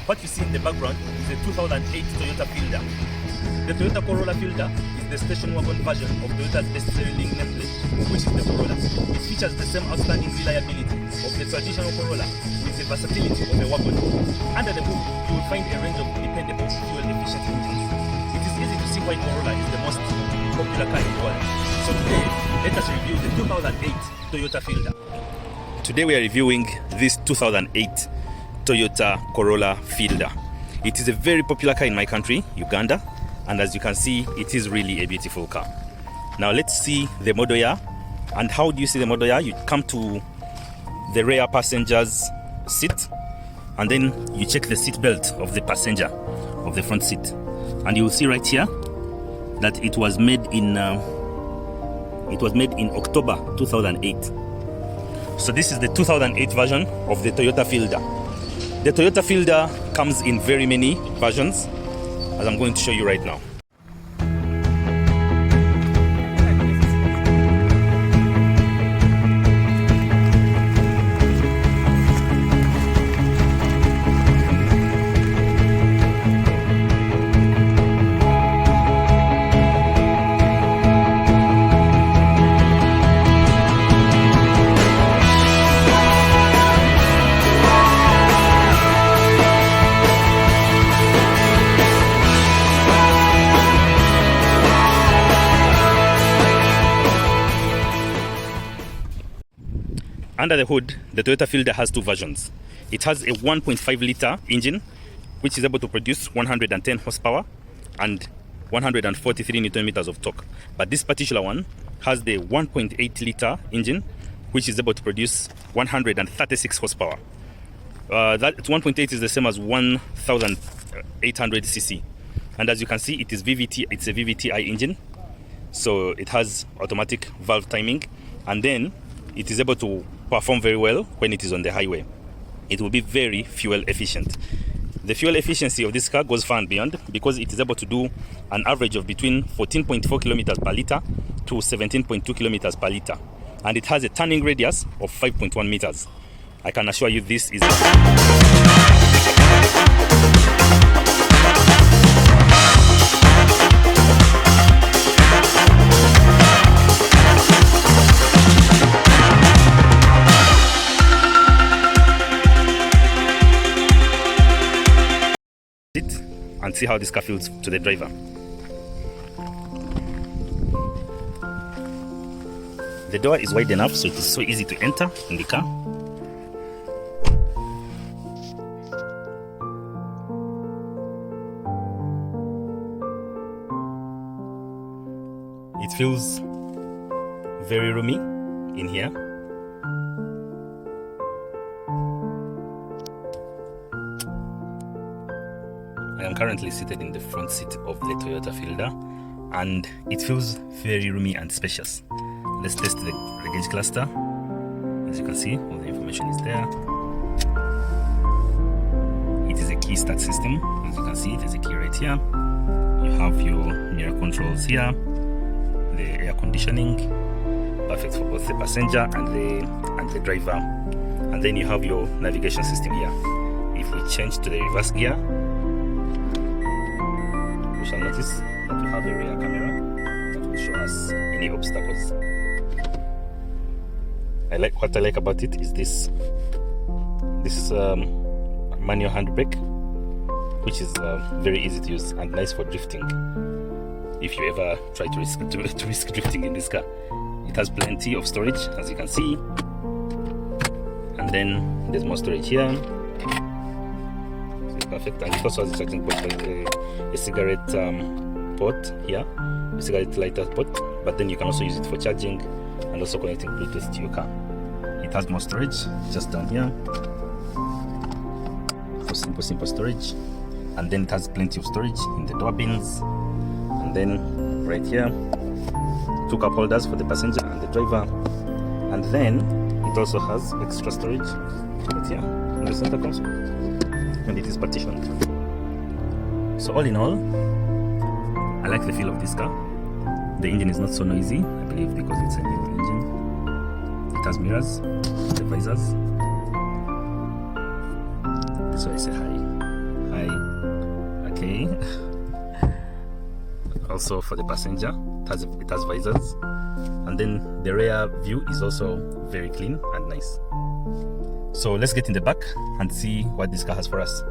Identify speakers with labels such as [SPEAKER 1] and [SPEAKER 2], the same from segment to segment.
[SPEAKER 1] What you see in the background is a 2008 Toyota Fielder. The Toyota Corolla Fielder is the station wagon version of Toyota's best-selling nameplate, which is the Corolla. It features the same outstanding reliability of the traditional Corolla with the versatility of a wagon. Under the hood, you will find a range of dependable, fuel-efficient engines. It is easy to see why Corolla is the most popular car in the world. So today, let us review the 2008 Toyota Fielder. Today we are reviewing this 2008 Toyota Corolla Fielder. It is a very popular car in my country, Uganda, and as you can see, it is really a beautiful car. Now let's see the model year. And how do you see the model year? You come to the rear passenger's seat, and then you check the seat belt of the passenger of the front seat, and you will see right here that it was made in October 2008. So this is the 2008 version of the Toyota Fielder. The Toyota Fielder comes in very many versions, as I'm going to show you right now. Under the hood, the Toyota Fielder has two versions. It has a 1.5 liter engine, which is able to produce 110 horsepower and 143 Newton meters of torque. But this particular one has the 1.8 liter engine, which is able to produce 136 horsepower. That 1.8 is the same as 1,800 cc. And as you can see, it is VVT. It's a VVTi engine, so it has automatic valve timing, and then it is able to perform very well when it is on the highway. It will be very fuel efficient. The fuel efficiency of this car goes far and beyond, because it is able to do an average of between 14.4 kilometers per liter to 17.2 kilometers per liter, and it has a turning radius of 5.1 meters. I can assure you this is and see how this car feels to the driver. The door is wide enough, so it is so easy to enter in the car. It feels very roomy in here. I am currently seated in the front seat of the Toyota Fielder, and it feels very roomy and spacious. Let's test the gauge cluster. As you can see, all the information is there. It is a key start system. As you can see, there's a key right here. You have your mirror controls here, the air conditioning, perfect for both the passenger and the driver. And then you have your navigation system here. If we change to the reverse gear, we shall notice that we have a rear camera that will show us any obstacles. What I like about it is this manual handbrake, which is very easy to use and nice for drifting. If you ever try to risk drifting in this car, it has plenty of storage, as you can see, and then there's more storage here. Perfect. And it also has a charging port, like a cigarette port here, a cigarette lighter port, but then you can also use it for charging and also connecting Bluetooth to your car. It has more storage just down here for simple storage, and then it has plenty of storage in the door bins, and then right here 2 cup holders for the passenger and the driver, and then it also has extra storage right here in the center console, and it is partitioned. So all in all, I like the feel of this car. The engine is not so noisy, I believe, because it's a new engine. It has mirrors, the visors. This one is a HARRI. Okay. Also for the passenger, it has visors, and then the rear view is also very clean and nice. So let's get in the back and see what this car has for us.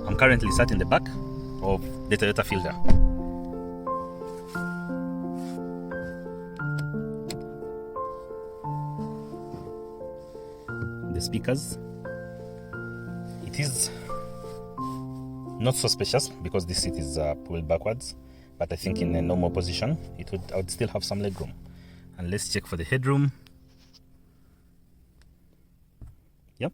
[SPEAKER 1] I'm currently sat in the back of the Toyota Fielder. The speakers, it is not so spacious because this seat is pulled backwards, but I think in a normal position I would still have some leg room. And let's check for the headroom. Yep.